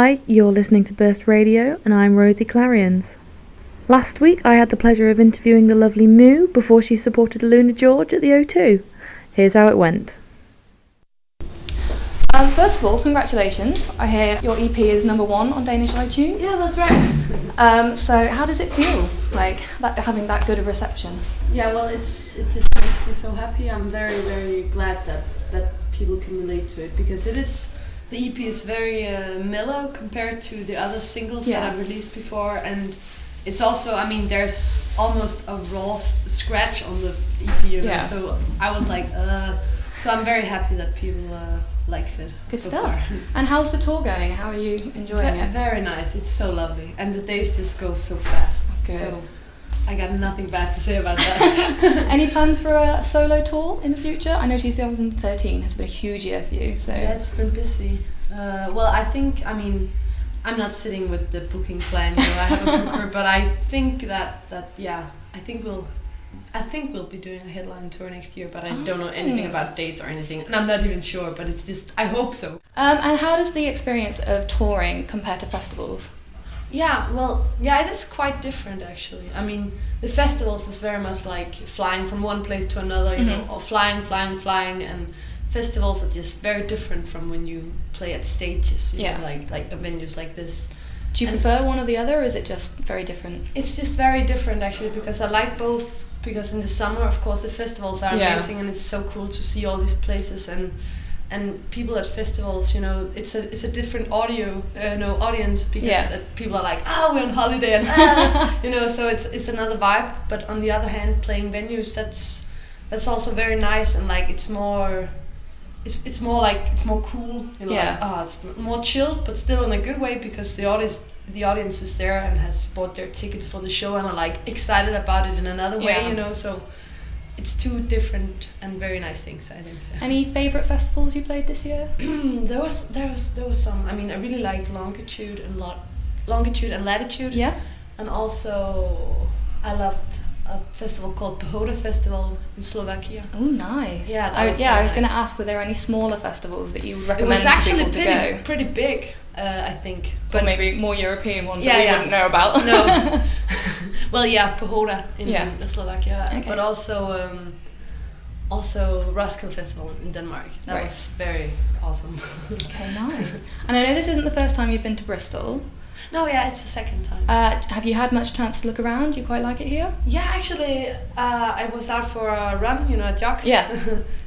Hi, you're listening to Burst Radio, and I'm Rosie Clarions. Last week I had the pleasure of interviewing the lovely Moo before she supported Luna George at the O2. Here's how it went. First of all, congratulations. I hear your EP is #1 on Danish iTunes. Yeah, that's right. So how does it feel, like having that good a reception? Yeah, well, it just makes me so happy. I'm very, very glad that people can relate to it, because the EP is very mellow compared to the other singles that I've released before, and it's also, I mean, there's almost a raw scratch on the EP, you know, so I was like, so I'm very happy that people likes it. Good so stuff. far. And how's the tour going? How are you enjoying it? Very nice. It's so lovely, and the days just go so fast. Good. So I got nothing bad to say about that. Any plans for a solo tour in the future? I know 2013 has been a huge year for you. So yeah, it's been busy. Well, I think, I mean, I'm not sitting with the booking plan. You know, I have a booker, but I think that I think we'll be doing a headline tour next year, but I don't know anything about dates or anything, and I'm not even sure, but it's just, I hope so. And how does the experience of touring compare to festivals? Yeah, well, yeah, it is quite different actually. I mean, the festivals is very much like flying from one place to another, you know, or flying, and festivals are just very different from when you play at stages, you know, like the venues like this. Do you prefer one or the other, or is it just very different? It's just very different actually, because I like both. Because in the summer, of course, the festivals are amazing, and it's so cool to see all these places, and people at festivals, you know, it's a different audience, because people are like, we're on holiday, and you know, so it's another vibe. But on the other hand, playing venues, that's also very nice, and like it's more cool, you know, like, it's more chilled, but still in a good way, because the audience is there and has bought their tickets for the show and are like excited about it in another way, you know, so it's two different and very nice things, I think. Any favourite festivals you played this year? There was some. I mean, I really liked Longitude and Latitude. Yeah. And also I loved a festival called Pohoda Festival in Slovakia. Oh, nice. Yeah, I was going to ask, were there any smaller festivals that you would recommend to people to go? It was actually pretty big, I think. But maybe more European ones that we wouldn't know about. No. Well, yeah, Pohoda in Slovakia, but also Roskilde Festival in Denmark. That was very awesome. Okay, nice. And I know this isn't the first time you've been to Bristol. No, yeah, it's the second time. Have you had much chance to look around? Do you quite like it here? Yeah, actually, I was out for a run, you know, at Jock. Yeah.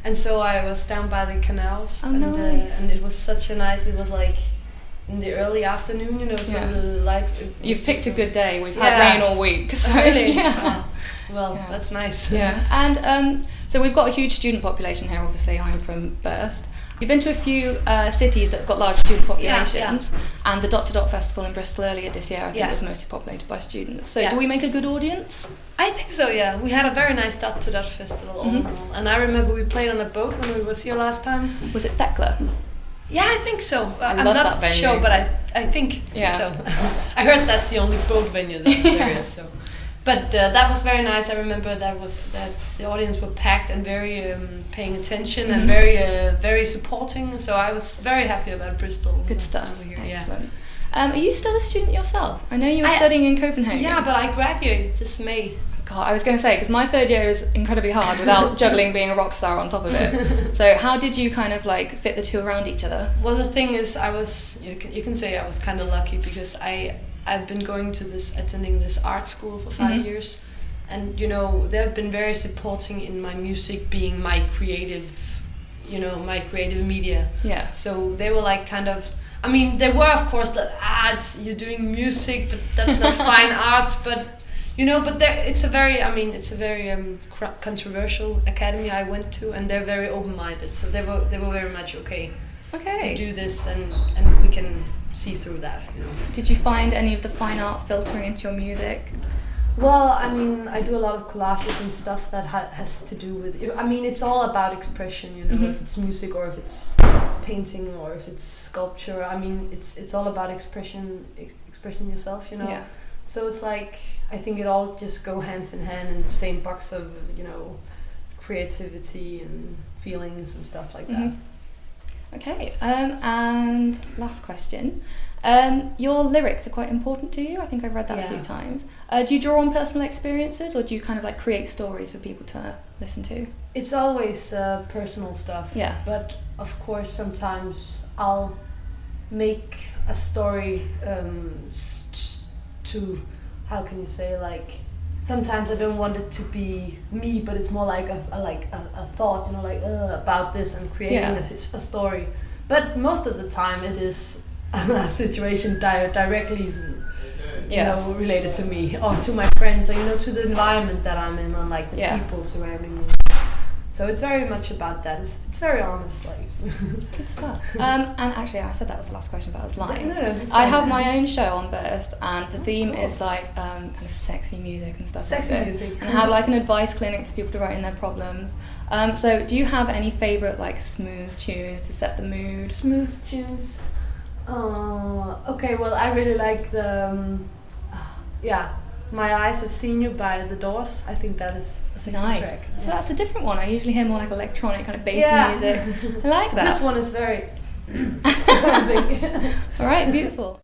And so I was down by the canals. Oh, nice. And it was such a nice, it was like in the early afternoon, you know, so the light... You've picked a good day. We've had rain all week. So, really? Yeah. That's nice. Yeah, and so we've got a huge student population here, obviously. I'm from Burst. You've been to a few cities that have got large student populations, and the Dot to Dot Festival in Bristol earlier this year, I think, was mostly populated by students. So do we make a good audience? I think so, yeah. We had a very nice Dot to Dot Festival all in all. And I remember we played on a boat when we was here last time. Was it Thekla? Yeah, I think so. I'm not sure, but I think so. I heard that's the only boat venue that there is, so... But that was very nice. I remember that the audience were packed and very paying attention and very supporting. So I was very happy about Bristol. Good stuff. Over here. Excellent. Are you still a student yourself? I know you were studying in Copenhagen. Yeah, but I graduate this May. God, I was going to say, because my third year is incredibly hard without juggling being a rock star on top of it. So how did you kind of like fit the two around each other? Well, the thing is, you can say I was kind of lucky, because I've been attending this art school for 5 years, and you know, they've been very supporting in my music being my creative media. Yeah. So they were like kind of, I mean, they were of course that you're doing music, but that's not fine arts, but you know, but it's a very controversial academy I went to, and they're very open-minded, so they were very much okay. We do this, and we can see through that, you know. Did you find any of the fine art filtering into your music? Well, I mean, I do a lot of collages and stuff that has to do with, I mean, it's all about expression, you know, if it's music or if it's painting or if it's sculpture. I mean, it's all about expressing yourself, you know. Yeah. So it's like, I think it all just go hands in hand in the same box of, you know, creativity and feelings and stuff like that. Okay, and last question. Your lyrics are quite important to you. I think I've read that a few times. Do you draw on personal experiences, or do you kind of like create stories for people to listen to? It's always personal stuff. Yeah. But of course, sometimes I'll make a story to, how can you say, like, sometimes I don't want it to be me, but it's more like a thought, you know, like about this and creating a story. But most of the time it is a situation directly you know, related to me or to my friends, or you know, to the environment that I'm in, and like the people surrounding me. So it's very much about that. It's very honest, like. Good stuff. And actually, I said that was the last question, but I was lying. No, I have my own show on Burst, and the theme is like kind of sexy music and stuff like this. And I have like an advice clinic for people to write in their problems. So do you have any favourite like smooth tunes to set the mood? Smooth tunes. Okay, well, I really like the My Eyes Have Seen You by The Doors. I think that is a sexy track. So that's a different one. I usually hear more like electronic kind of bassy music. I like that. This one is very All right, beautiful.